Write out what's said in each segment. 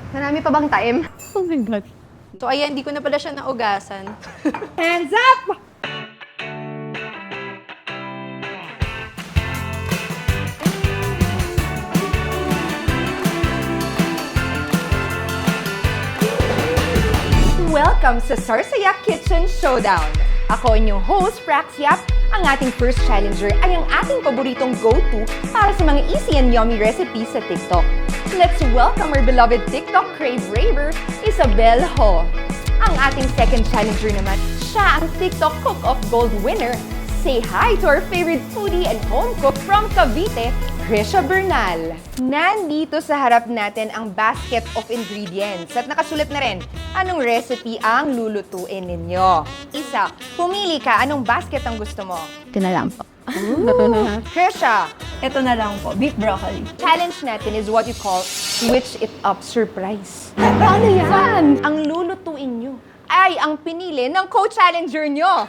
Marami pa bang time? Oh my God. So ayan, hindi ko na pala siya naugasan. Hands up! Welcome sa Sarsaya Kitchen Showdown! Ako inyong host, Prax Yap. Ang ating first challenger ay ang ating paboritong go-to para sa mga easy and yummy recipes sa TikTok. Let's welcome our beloved TikTok crave raver, Isabel Ho. Ang ating second challenger naman, siya ang TikTok Cook-Off Gold winner. Say hi to our favorite foodie and home cook from Cavite, Krisha Bernal. Nandito sa harap natin ang basket of ingredients at nakasulat na rin anong recipe ang lulutuin ninyo. Isa, pumili ka anong basket ang gusto mo. Ito na lang po. Krisha, Ito na lang po, beef broccoli. challenge natin is what you call switch it up surprise. Paano yan? Ang lulutuin nyo ay ang pinili ng co-challenger nyo.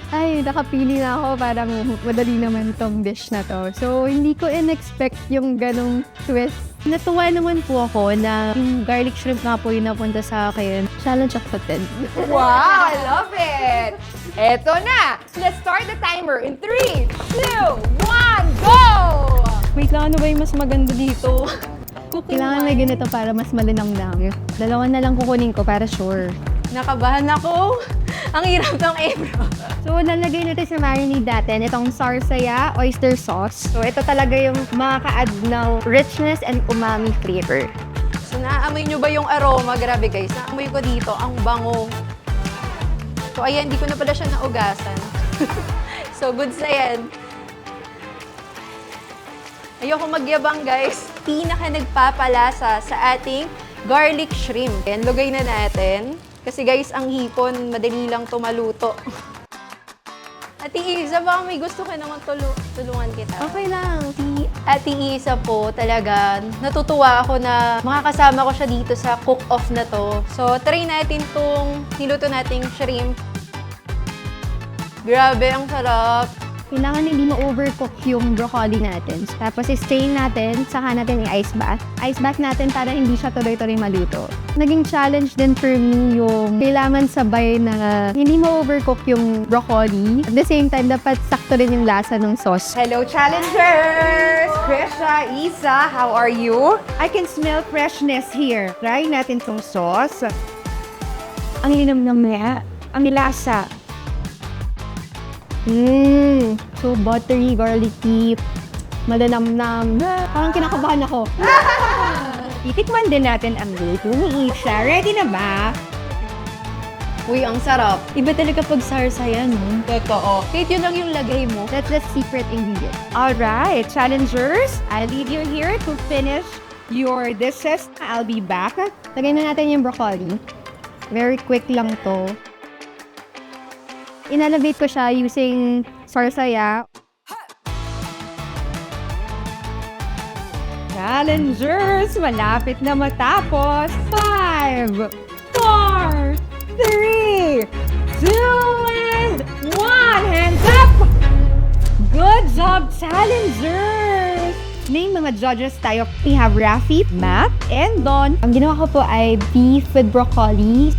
Ay, nakapili na ako. Parang madali naman tong dish na to. So, hindi ko in-expect yung ganong twist. Natuwa naman po ako na yung garlic shrimp nga po yung napunta sa akin. Challenge accepted. Wow, I love it! Eto na! Let's start the timer in 3, 2, 1, go! Wait lang, ano ba yung mas maganda dito? Kailangan may ganito para mas malinang lang. Dalawa na lang kukunin ko para sure. Nakabahan ako. Ang hirap ng ebro. So, nalagay natin sa marinade natin itong sarsaya oyster sauce. So, ito talaga yung makaka-add ng richness and umami flavor. So naaamoy nyo ba yung aroma? Grabe guys, naamoy ko dito. Ang bango. So ayan, hindi ko na pala siya naugasan. So goods na yan. Ayoko magyabang guys. Pinaka nagpapalasa sa ating garlic shrimp. Ayan, lugay na natin. Kasi guys, ang hipon, madali lang to maluto. Ate Isa, baka may gusto ka naman tulungan kita. Okay lang. Si Ate Isa po, talaga, natutuwa ako na makakasama ko siya dito sa cook-off na to. So, try natin tong niluto nating shrimp. Grabe, ang sarap. Kailangan hindi ma-overcook yung broccoli natin. Tapos, i-strain natin, saka natin i-ice bath. Ice bath natin para hindi siya tuloy-tuloy maluto. Naging challenge din for me yung kailangan sabay na hindi ma-overcook yung broccoli. At the same time, dapat sakto rin yung lasa ng sauce. Hello, challengers! Krisha, Isa, how are you? I can smell freshness here. Try natin tong sauce. Ang linamnam ang lasa. So buttery, garlicky, madanamnam. Parang kinakabahan ako. Itikman din natin ang luto ni Isa. Ready na ba? Uy, ang sarap. Iba talaga pag sarsaya, no? Totoo. Kahit yun lang yung lagay mo. That's the secret ingredient. Alright, challengers, I'll leave you here to finish your dishes. I'll be back. Lagay na natin yung broccoli. Very quick lang to. Inelevate ko siya using sarsaya. Challengers, malapit na matapos. 5, 4, 3, 2, and 1. Hands up! Good job, challengers! Name mga judges tayo. We have Rafi, Matt, and Don. Ang ginawa ko po ay beef with broccoli.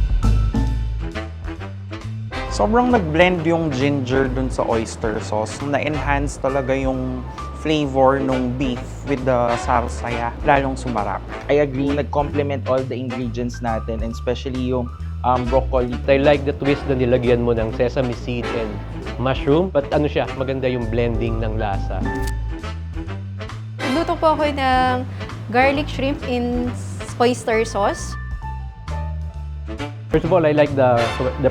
Sobrang nag-blend yung ginger dun sa oyster sauce. Na-enhance talaga yung flavor ng beef with the sarsaya, lalong sumarap. I agree, nag-complement all the ingredients natin, and especially yung broccoli. I like the twist na nilagyan mo ng sesame seed and mushroom. But ano siya, maganda yung blending ng lasa. Nagluto po ako ng garlic shrimp in oyster sauce. First of all, I like the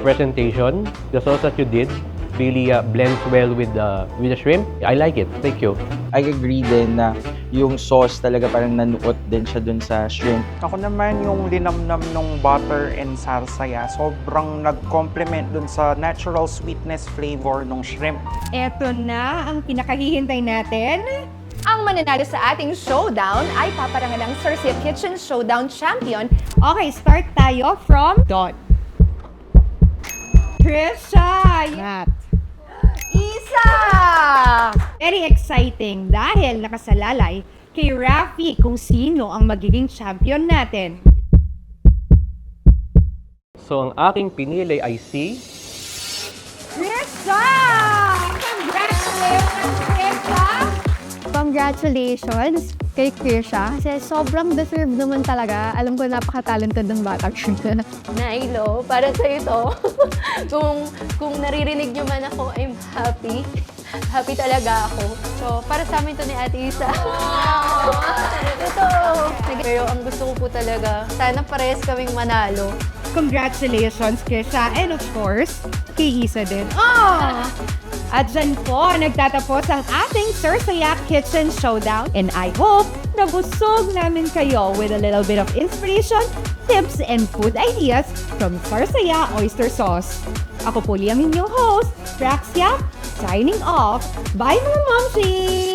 presentation. The sauce that you did really blends well with the shrimp. I like it. Thank you. I agree din na yung sauce talaga parang nanuot din siya dun sa shrimp. Ako naman yung linamnam ng butter and sarsaya, sobrang nag-complement dun sa natural sweetness flavor ng shrimp. Eto na ang pinakahihintay natin. Ang mananalo sa ating showdown ay paparangan ng Sarsaya Kitchen Showdown Champion. Okay, start tayo from Don. Krisha! Matt. Isa! Very exciting dahil nakasalalay kay Rafi kung sino ang magiging champion natin. So, ang aking pinili ay si... Krista! Congratulations, Krista! Congratulations kay Kirsha kasi sobrang deserve naman talaga. Alam ko napaka-talented ng batang siya. Nailo, para sa ito. kung naririnig niyo man ako, I'm happy. Happy talaga ako. So, para sa amin to ni Ate Isa. Ito. Pero ang gusto ko po talaga, sana parehas kaming manalo. Congratulations, Krista. And of course, kay Isa din. Oh! At dyan po, nagtatapos ang ating Sarsaya Kitchen Showdown. And I hope nabusog namin kayo with a little bit of inspiration, tips, and food ideas from Sarsaya Oyster Sauce. Ako po ang inyong host, Prax Yap, signing off. Bye mga momshies!